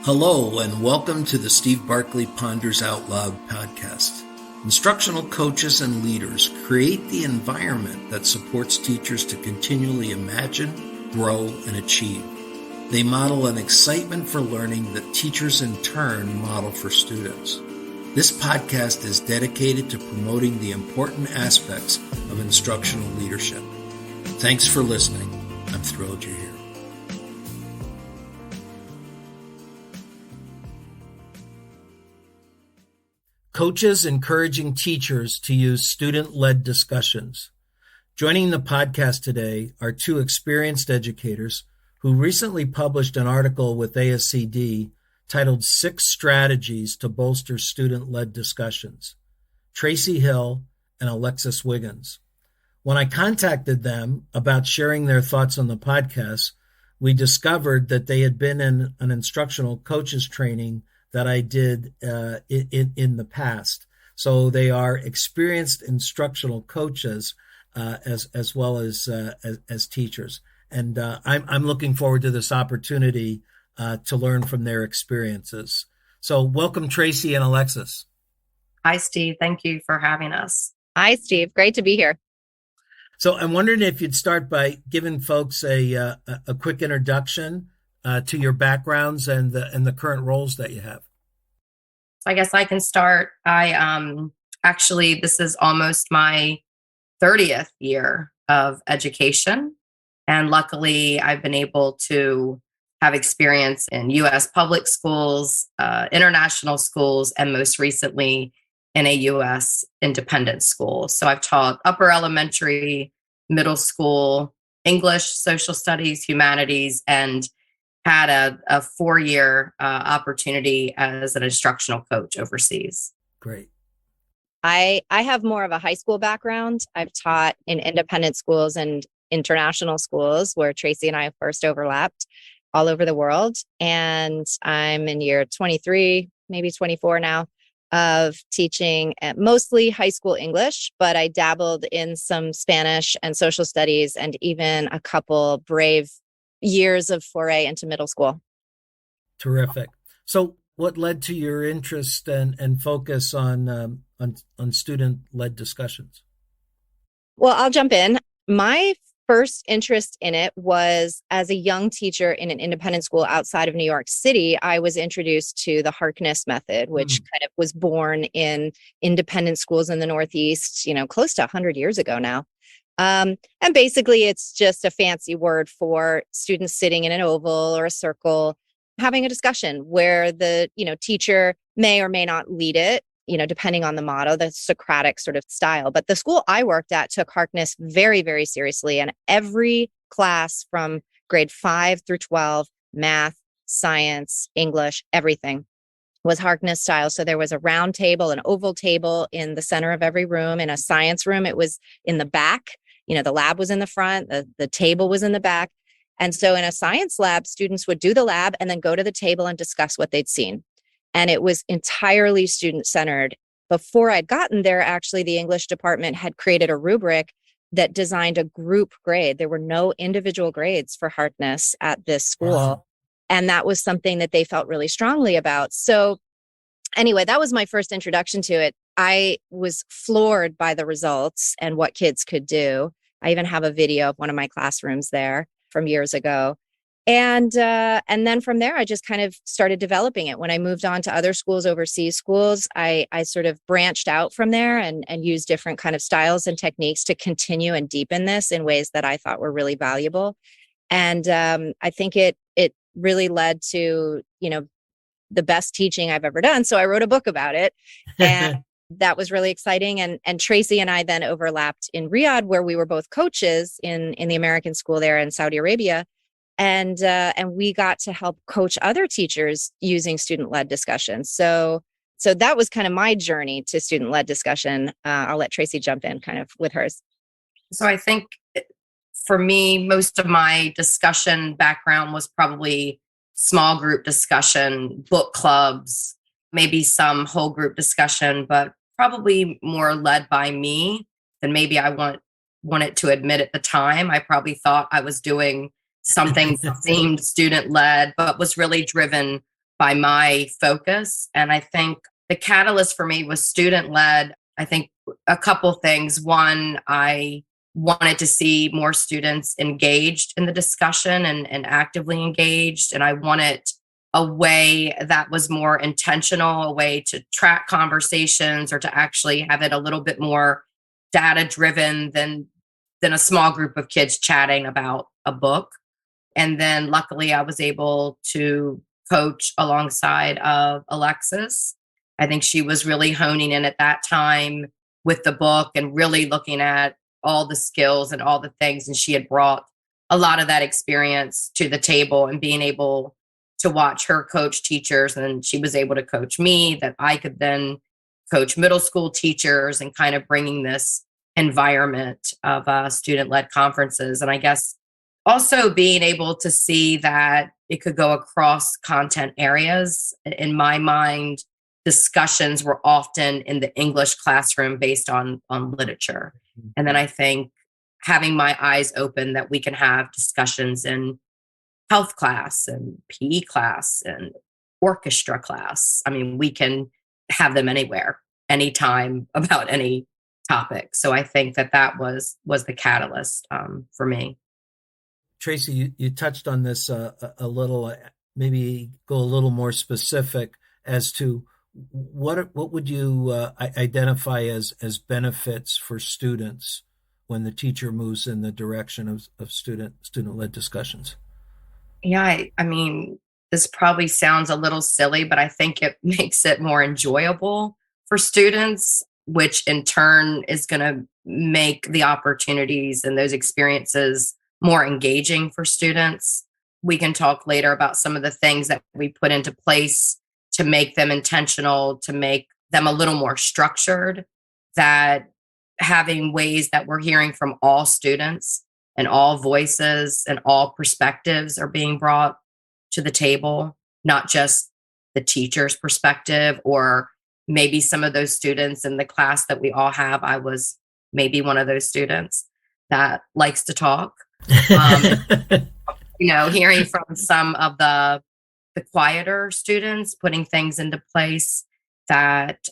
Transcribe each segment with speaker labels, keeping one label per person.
Speaker 1: Hello, and welcome to the Steve Barkley Ponders Out Loud podcast. Instructional coaches and leaders create the environment that supports teachers to continually imagine, grow, and achieve. They model an excitement for learning that teachers in turn model for students. This podcast is dedicated to promoting the important aspects of instructional leadership. Thanks for listening. I'm thrilled you're here. Coaches encouraging teachers to use student-led discussions. Joining the podcast today are two experienced educators who recently published an article with ASCD titled 6 Strategies to Bolster Student-Led Discussions, Tracy Hill and Alexis Wiggins. When I contacted them about sharing their thoughts on the podcast, we discovered that they had been in an instructional coaches training that I did in the past. So they are experienced instructional coaches as well as teachers. And I'm looking forward to this opportunity to learn from their experiences. So welcome, Tracy and Alexis.
Speaker 2: Hi, Steve. Thank you for having us.
Speaker 3: Hi, Steve. Great to be here.
Speaker 1: So I'm wondering if you'd start by giving folks a quick introduction to your backgrounds and the current roles that you have.
Speaker 2: So I guess I can start. Actually, this is almost my 30th year of education. And luckily, I've been able to have experience in U.S. public schools, international schools, and most recently in a U.S. independent school. So I've taught upper elementary, middle school, English, social studies, humanities, and had a 4-year opportunity as an instructional coach overseas.
Speaker 1: Great.
Speaker 3: I have more of a high school background. I've taught in independent schools and international schools where Tracy and I first overlapped all over the world. And I'm in year 23, maybe 24 now, of teaching at mostly high school English, but I dabbled in some Spanish and social studies and even a couple brave years of foray into middle school.
Speaker 1: Terrific. So what led to your interest and focus on student-led discussions?
Speaker 3: Well, I'll jump in. My first interest in it was as a young teacher in an independent school outside of New York City. I was introduced to the Harkness method, which kind of was born in independent schools in the Northeast, close to 100 years ago now. And basically, it's just a fancy word for students sitting in an oval or a circle, having a discussion where the, teacher may or may not lead it, depending on the motto, the Socratic sort of style. But the school I worked at took Harkness very, very seriously. And every class from grade 5 through 12, math, science, English, everything was Harkness style. So there was a round table, an oval table in the center of every room. In a science room, it was in the back. The lab was in the front, the table was in the back. And so in a science lab, students would do the lab and then go to the table and discuss what they'd seen. And it was entirely student-centered. Before I'd gotten there, actually, the English department had created a rubric that designed a group grade. There were no individual grades for Harkness at this school. Wow. And that was something that they felt really strongly about. So anyway, that was my first introduction to it. I was floored by the results and what kids could do. I even have a video of one of my classrooms there from years ago. And then from there, I just kind of started developing it. When I moved on to other schools, overseas schools, I sort of branched out from there and used different kind of styles and techniques to continue and deepen this in ways that I thought were really valuable. And I think it really led to, the best teaching I've ever done. So I wrote a book about it. And that was really exciting. And Tracy and I then overlapped in Riyadh, where we were both coaches in the American school there in Saudi Arabia. And we got to help coach other teachers using student-led discussion. So that was kind of my journey to student-led discussion. I'll let Tracy jump in kind of with hers.
Speaker 2: So I think for me, most of my discussion background was probably small group discussion, book clubs, maybe some whole group discussion, but probably more led by me than maybe I wanted to admit at the time. I probably thought I was doing something that seemed student-led, but was really driven by my focus. And I think the catalyst for me was student led. I think a couple things. One, I wanted to see more students engaged in the discussion and actively engaged. And I wanted a way that was more intentional, a way to track conversations or to actually have it a little bit more data driven than a small group of kids chatting about a book. And then luckily I was able to coach alongside of Alexis. I think she was really honing in at that time with the book and really looking at all the skills and all the things. And she had brought a lot of that experience to the table and being able to watch her coach teachers. And she was able to coach me, that I could then coach middle school teachers, and kind of bringing this environment of student-led conferences. And I guess also being able to see that it could go across content areas. In my mind, discussions were often in the English classroom based on literature. And then I think having my eyes open that we can have discussions in health class and PE class and orchestra class. I mean, we can have them anywhere, anytime, about any topic. So I think that was the catalyst for me.
Speaker 1: Tracy, you touched on this a little, maybe go a little more specific as to what would you identify as benefits for students when the teacher moves in the direction of student-led discussions?
Speaker 2: Yeah, I mean, this probably sounds a little silly, but I think it makes it more enjoyable for students, which in turn is going to make the opportunities and those experiences more engaging for students. We can talk later about some of the things that we put into place to make them intentional, to make them a little more structured, that having ways that we're hearing from all students and all voices and all perspectives are being brought to the table, not just the teacher's perspective, or maybe some of those students in the class that we all have. I was maybe one of those students that likes to talk. Hearing from some of the quieter students, putting things into place that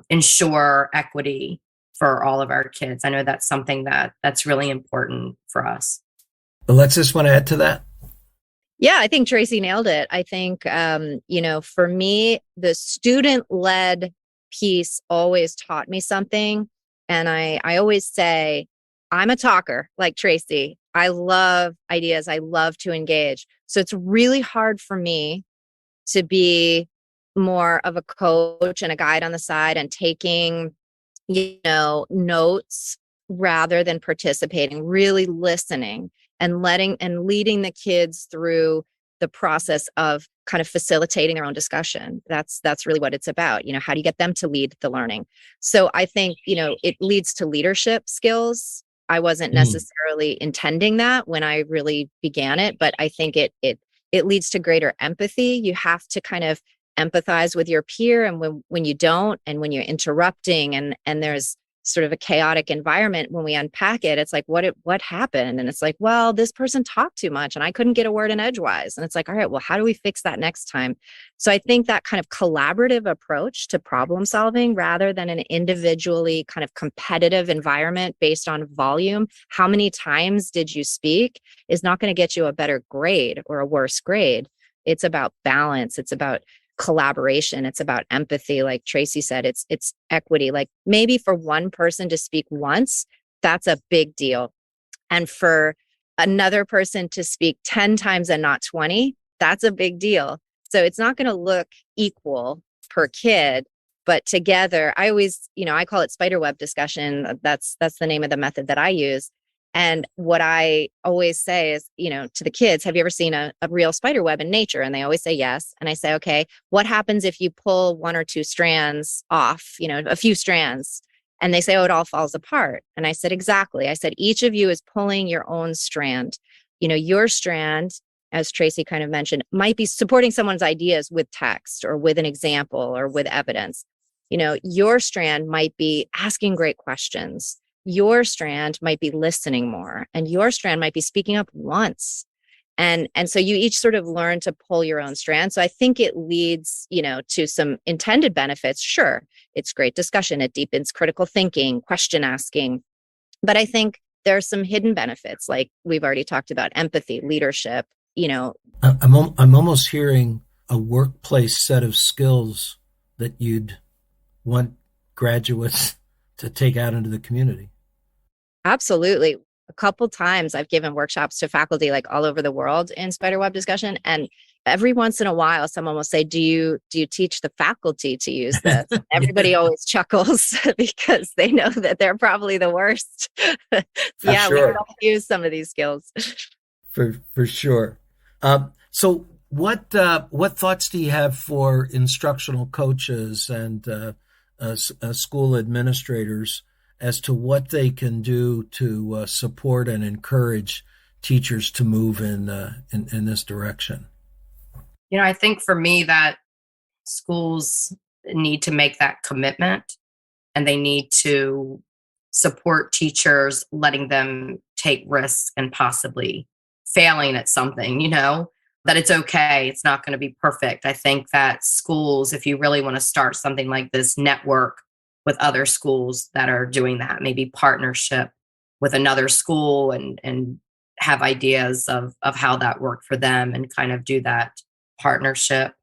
Speaker 2: ensure equity for all of our kids. I know that's something that's really important for us.
Speaker 1: Alexis, want to add to that?
Speaker 3: Yeah, I think Tracy nailed it. I think, for me, the student-led piece always taught me something. And I always say, I'm a talker like Tracy. I love ideas. I love to engage. So it's really hard for me to be more of a coach and a guide on the side and taking, notes rather than participating, really listening and leading the kids through the process of kind of facilitating their own discussion. That's really what it's about. How do you get them to lead the learning? So I think, it leads to leadership skills. I wasn't necessarily intending that when I really began it, but I think it leads to greater empathy. You have to kind of empathize with your peer, and when you don't, and when you're interrupting and there's sort of a chaotic environment, when we unpack it, it's like, what happened? And it's like, well, this person talked too much and I couldn't get a word in edgewise. And it's like, all right, well, how do we fix that next time? So I think that kind of collaborative approach to problem solving, rather than an individually kind of competitive environment based on volume, how many times did you speak, is not going to get you a better grade or a worse grade. It's about balance. It's about collaboration. It's about empathy. Like Tracy said, it's equity. Like maybe for one person to speak once, that's a big deal. And for another person to speak 10 times and not 20, that's a big deal. So it's not going to look equal per kid, but together, I always, I call it spiderweb discussion. That's the name of the method that I use. And what I always say is, to the kids, have you ever seen a real spider web in nature? And they always say yes. And I say, okay, what happens if you pull one or two strands off, a few strands? And they say, oh, it all falls apart. And I said, exactly. I said, each of you is pulling your own strand. Your strand, as Tracy kind of mentioned, might be supporting someone's ideas with text or with an example or with evidence. Your strand might be asking great questions. Your strand might be listening more, and your strand might be speaking up once. And so you each sort of learn to pull your own strand. So I think it leads, to some intended benefits. Sure, it's great discussion. It deepens critical thinking, question asking. But I think there are some hidden benefits, like we've already talked about: empathy, leadership.
Speaker 1: I'm almost hearing a workplace set of skills that you'd want graduates to take out into the community.
Speaker 3: Absolutely. A couple times I've given workshops to faculty like all over the world in spiderweb discussion. And every once in a while, someone will say, do you teach the faculty to use this? Everybody always chuckles because they know that they're probably the worst. Yeah, sure. We don't use some of these skills.
Speaker 1: For sure. So what thoughts do you have for instructional coaches and school administrators as to what they can do to support and encourage teachers to move in this direction?
Speaker 2: I think for me that schools need to make that commitment, and they need to support teachers, letting them take risks and possibly failing at something, that it's okay. It's not going to be perfect. I think that schools, if you really want to start something like this, network with other schools that are doing that, maybe partnership with another school and have ideas of how that worked for them and kind of do that partnership.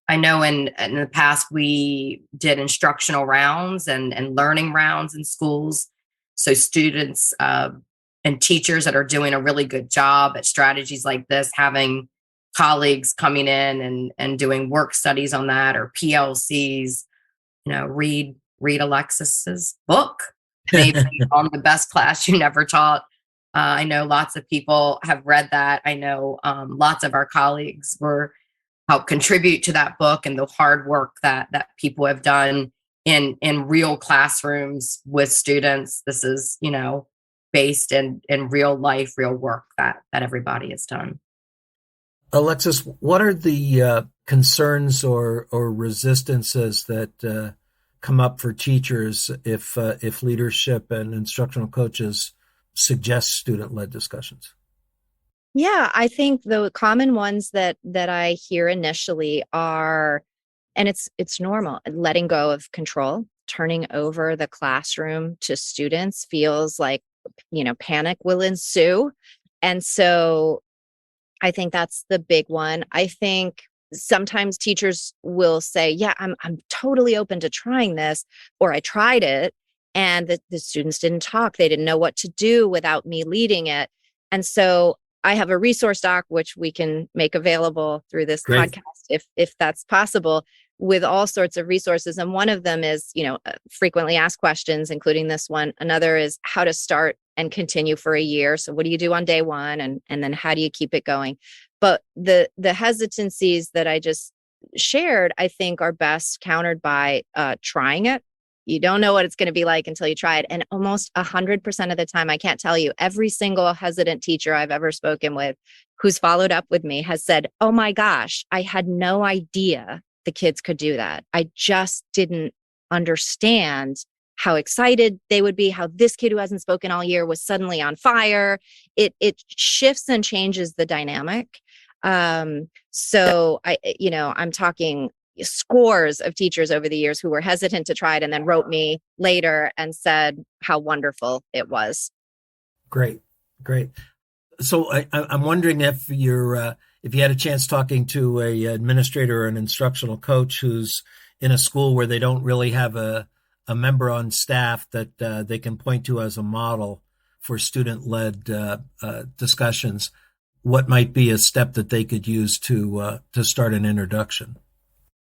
Speaker 2: I know in the past we did instructional rounds and learning rounds in schools. So students and teachers that are doing a really good job at strategies like this, having colleagues coming in and doing work studies on that, or PLCs, read Alexis's book, maybe on the best class you never taught. I know lots of people have read that. I know lots of our colleagues helped contribute to that book and the hard work that people have done in real classrooms with students. This is, based in real life, real work that everybody has done.
Speaker 1: Alexis, what are the concerns or resistances that come up for teachers if leadership and instructional coaches suggest student-led discussions?
Speaker 3: Yeah, I think the common ones that I hear initially are, and it's normal, letting go of control, turning over the classroom to students feels like, panic will ensue. And so I think that's the big one. I think sometimes teachers will say, yeah, I'm totally open to trying this, or I tried it and the students didn't talk. They didn't know what to do without me leading it. And so I have a resource doc, which we can make available through this podcast, if that's possible, with all sorts of resources. And one of them is, frequently asked questions, including this one. Another is how to start and continue for a year. So what do you do on day one? And then how do you keep it going? But the hesitancies that I just shared, I think are best countered by trying it. You don't know what it's going to be like until you try it. And almost 100% of the time, I can't tell you, every single hesitant teacher I've ever spoken with who's followed up with me has said, oh my gosh, I had no idea the kids could do that. I just didn't understand how excited they would be, how this kid who hasn't spoken all year was suddenly on fire. It shifts and changes the dynamic. So I'm talking scores of teachers over the years who were hesitant to try it and then wrote me later and said how wonderful it was.
Speaker 1: Great. So I'm wondering if you had a chance talking to a administrator or an instructional coach who's in a school where they don't really have a member on staff that they can point to as a model for student-led discussions, what might be a step that they could use to start an introduction?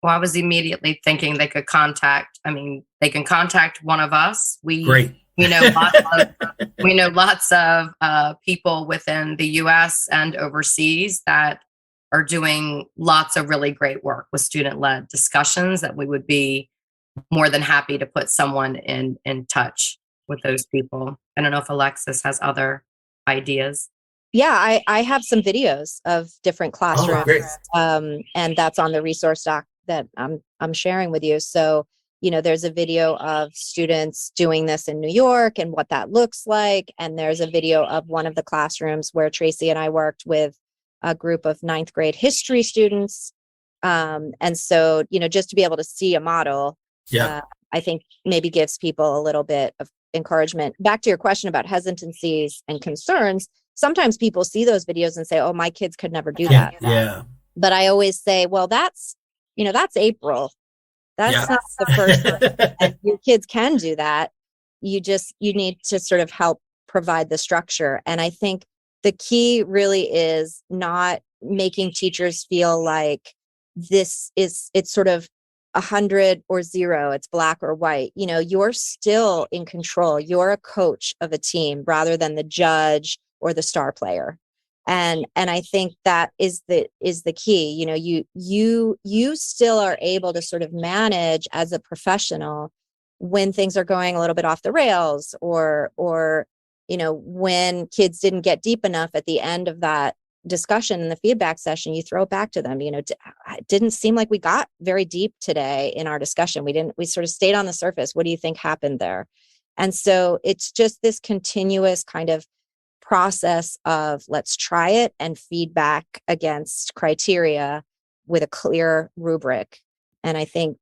Speaker 2: Well, I was immediately thinking they can contact one of us.
Speaker 1: Great.
Speaker 2: We know lots of people within the U.S. and overseas that are doing lots of really great work with student-led discussions that we would be more than happy to put someone in touch with those people. I don't know if Alexis has other ideas.
Speaker 3: Yeah, I have some videos of different classrooms, and that's on the resource doc that I'm sharing with you. So, there's a video of students doing this in New York and what that looks like. And there's a video of one of the classrooms where Tracy and I worked with a group of ninth grade history students. And so, just to be able to see a model, I think maybe gives people a little bit of encouragement. Back to your question about hesitancies and concerns, sometimes people see those videos and say, oh, my kids could never do that.
Speaker 1: Yeah.
Speaker 3: But I always say, well, that's April. That's not the first time. And your kids can do that. You need to sort of help provide the structure. And I think the key really is not making teachers feel like it's sort of 100 or 0, it's black or white. You're still in control. You're a coach of a team rather than the judge or the star player. And I think that is the key. You still are able to sort of manage as a professional when things are going a little bit off the rails, or when kids didn't get deep enough at the end of that discussion in the feedback session, you throw it back to them. It didn't seem like we got very deep today in our discussion. We sort of stayed on the surface. What do you think happened there? And so it's just this continuous kind of process of let's try it and feedback against criteria with a clear rubric. And I think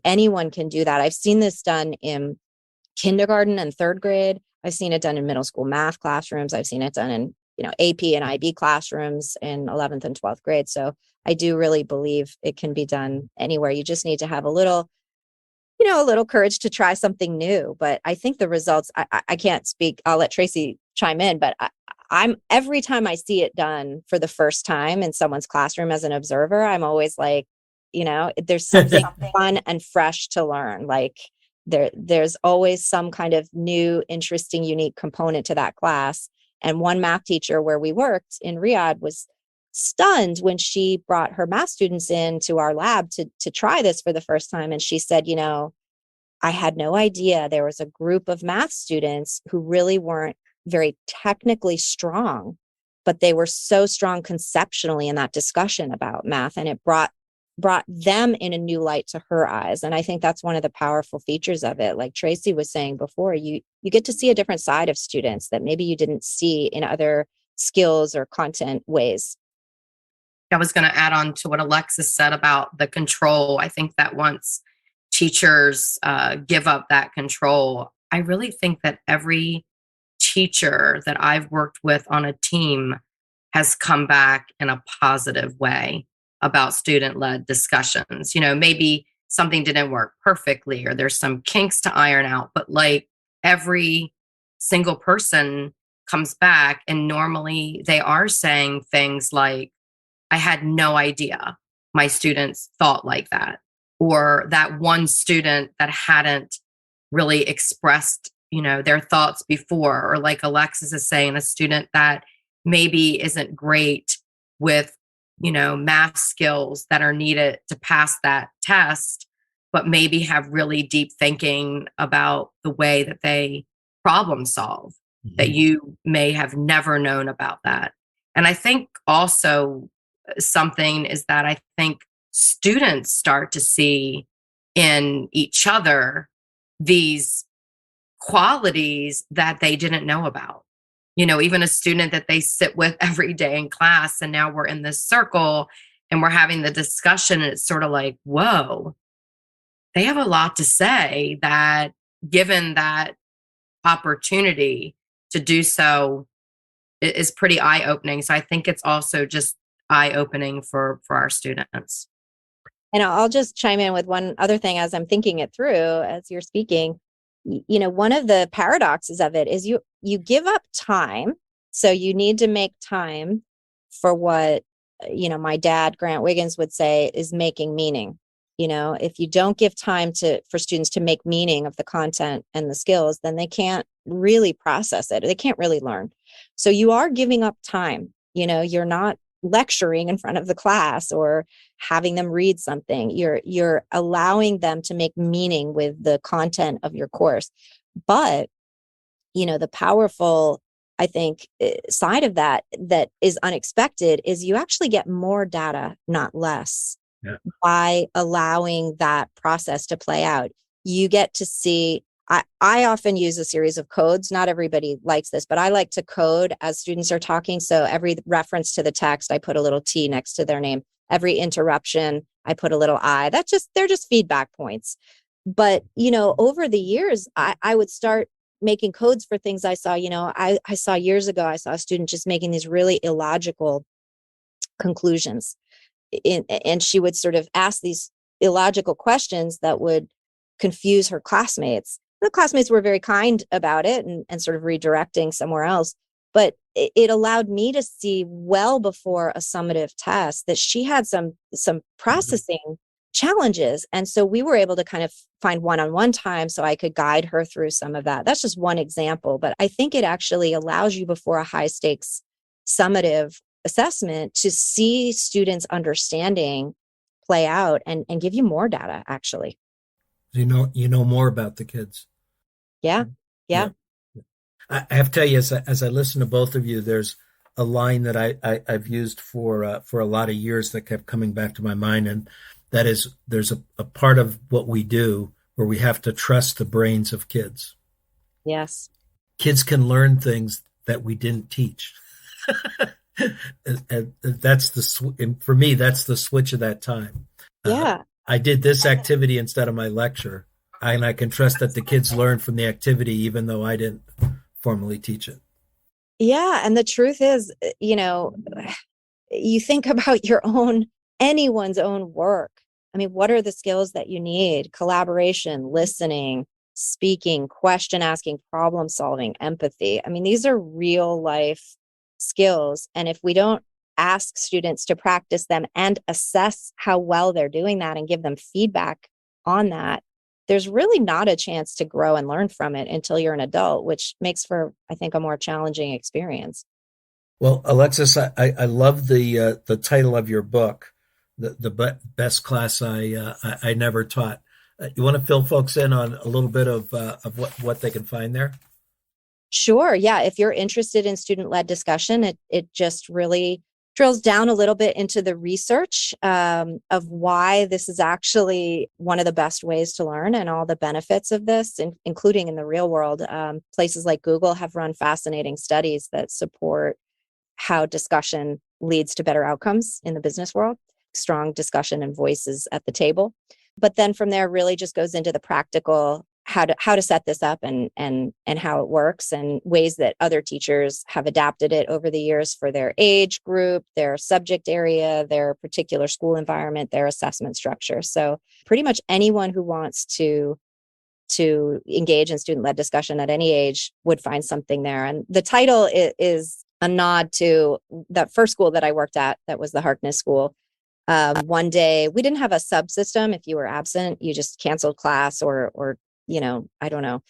Speaker 3: anyone can do that. I've seen this done in kindergarten and third grade. I've seen it done in middle school math classrooms. I've seen it done in AP and IB classrooms in 11th and 12th grade. So I do really believe it can be done anywhere. You just need to have a little courage to try something new. But I think the results, I can't speak. I'll let Tracy chime in, but I'm every time I see it done for the first time in someone's classroom as an observer, I'm always like, there's something fun and fresh to learn. Like there's always some kind of new, interesting, unique component to that class. And one math teacher where we worked in Riyadh was stunned when she brought her math students into our lab to try this for the first time. And she said, I had no idea there was a group of math students who really weren't very technically strong, but they were so strong conceptually in that discussion about math. And it brought them in a new light to her eyes. And I think that's one of the powerful features of it. Like Tracy was saying before, you get to see a different side of students that maybe you didn't see in other skills or content ways.
Speaker 2: I was going to add on to what Alexis said about the control. I think that once teachers give up that control, I really think that every teacher that I've worked with on a team has come back in a positive way about student-led discussions. Maybe something didn't work perfectly or there's some kinks to iron out, but like every single person comes back and normally they are saying things like, I had no idea my students thought like that, or that one student that hadn't really expressed, their thoughts before, or like Alexis is saying, a student that maybe isn't great with, math skills that are needed to pass that test, but maybe have really deep thinking about the way that they problem solve, that you may have never known about that. And I think also something is that I think students start to see in each other these qualities that they didn't know about. Even a student that they sit with every day in class, and now we're in this circle and we're having the discussion, and it's sort of like, whoa, they have a lot to say, that given that opportunity to do so is pretty eye-opening. So I think it's also just eye-opening for our students.
Speaker 3: And I'll just chime in with one other thing as I'm thinking it through as you're speaking. One of the paradoxes of it is you give up time. So you need to make time for what, my dad, Grant Wiggins, would say is making meaning. If you don't give time for students to make meaning of the content and the skills, then they can't really process it. They can't really learn. So you are giving up time. You're not lecturing in front of the class or having them read something. You're allowing them to make meaning with the content of your course. But, the powerful, I think, side of that is unexpected is you actually get more data, not less, by allowing that process to play out. You get to see I often use a series of codes. Not everybody likes this, but I like to code as students are talking. So every reference to the text, I put a little T next to their name. Every interruption, I put a little I. They're just feedback points. But, over the years, I would start making codes for things I saw. I saw years ago, I saw a student just making these really illogical conclusions. And she would sort of ask these illogical questions that would confuse her classmates. The classmates were very kind about it and sort of redirecting somewhere else. But it allowed me to see well before a summative test that she had some processing challenges. And so we were able to kind of find one-on-one time so I could guide her through some of that. That's just one example, but I think it actually allows you before a high stakes summative assessment to see students' understanding play out and give you more data, actually.
Speaker 1: You know more about the kids.
Speaker 3: Yeah.
Speaker 1: I have to tell you, as I listen to both of you, there's a line that I've used for a lot of years that kept coming back to my mind, and that is, there's a part of what we do where we have to trust the brains of kids.
Speaker 3: Yes.
Speaker 1: Kids can learn things that we didn't teach. And for me, that's the switch of that time.
Speaker 3: Yeah.
Speaker 1: I did this activity instead of my lecture, and I can trust that the kids learn from the activity, even though I didn't formally teach it.
Speaker 3: Yeah. And the truth is, you think about anyone's own work. I mean, what are the skills that you need? Collaboration, listening, speaking, question asking, problem solving, empathy. I mean, these are real life skills. And if we don't ask students to practice them and assess how well they're doing that and give them feedback on that, there's really not a chance to grow and learn from it until you're an adult, which makes for, I think, a more challenging experience.
Speaker 1: Well, Alexis, I love the title of your book, the best class I never taught. You want to fill folks in on a little bit of what they can find there?
Speaker 3: Sure. Yeah. If you're interested in student-led discussion, it just really drills down a little bit into the research of why this is actually one of the best ways to learn and all the benefits of this, including in the real world. Places like Google have run fascinating studies that support how discussion leads to better outcomes in the business world, strong discussion and voices at the table. But then from there really just goes into the practical, how to set this up and how it works, and ways that other teachers have adapted it over the years for their age group, their subject area, their particular school environment, their assessment structure. So pretty much anyone who wants to engage in student-led discussion at any age would find something there. And the title is a nod to that first school that I worked at, that was the Harkness School. One day we didn't have a subsystem. If you were absent, you just canceled class or I don't know.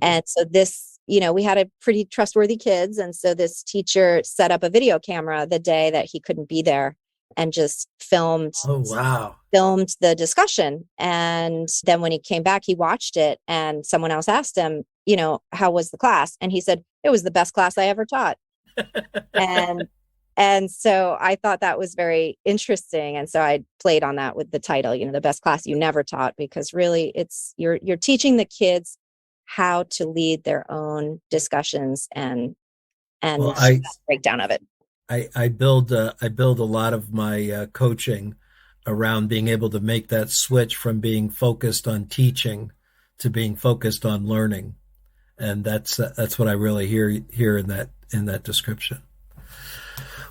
Speaker 3: And so this, we had a pretty trustworthy kids. And so this teacher set up a video camera the day that he couldn't be there and just filmed the discussion. And then when he came back, he watched it and someone else asked him, how was the class? And he said, it was the best class I ever taught. And so I thought that was very interesting. And so I played on that with the title, the best class you never taught, because really you're teaching the kids how to lead their own discussions and breakdown of it.
Speaker 1: I build a lot of my coaching around being able to make that switch from being focused on teaching to being focused on learning. And that's what I really hear in that description.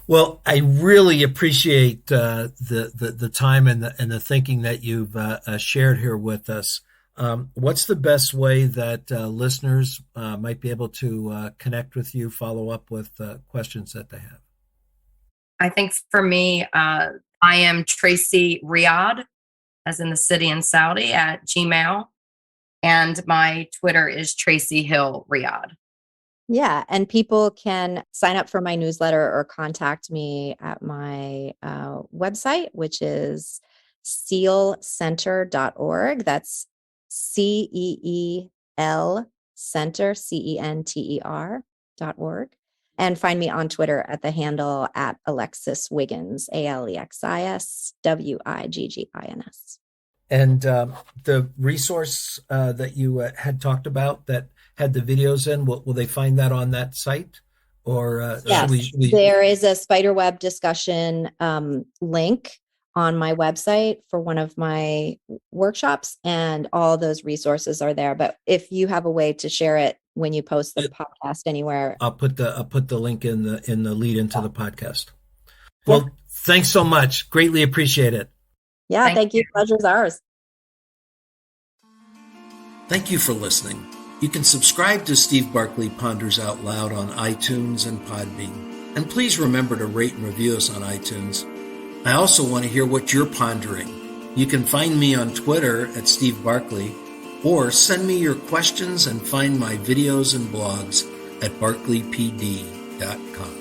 Speaker 1: Well, I really appreciate the time and the thinking that you've shared here with us. What's the best way that listeners might be able to connect with you, follow up with questions that they have?
Speaker 2: I think for me, I am Tracy Riyadh, as in the city in Saudi, at Gmail. And my Twitter is Tracy Hill Riyadh.
Speaker 3: Yeah. And people can sign up for my newsletter or contact me at my website, which is ceelcenter.org. That's CEEL Center, CENTER.org. And find me on Twitter at the handle at Alexis Wiggins, AlexisWiggins.
Speaker 1: And the resource that you had talked about that had the videos in, will they find that on that site? Or
Speaker 3: yes, there is a spiderweb discussion link on my website for one of my workshops, and all those resources are there. But if you have a way to share it when you post the podcast anywhere,
Speaker 1: I'll put the link in the lead into the podcast. Well, thanks so much. Greatly appreciate it.
Speaker 3: Yeah, thank you. Pleasure's ours.
Speaker 1: Thank you for listening. You can subscribe to Steve Barkley Ponders Out Loud on iTunes and Podbean. And please remember to rate and review us on iTunes. I also want to hear what you're pondering. You can find me on Twitter at Steve Barkley, or send me your questions and find my videos and blogs at barkleypd.com.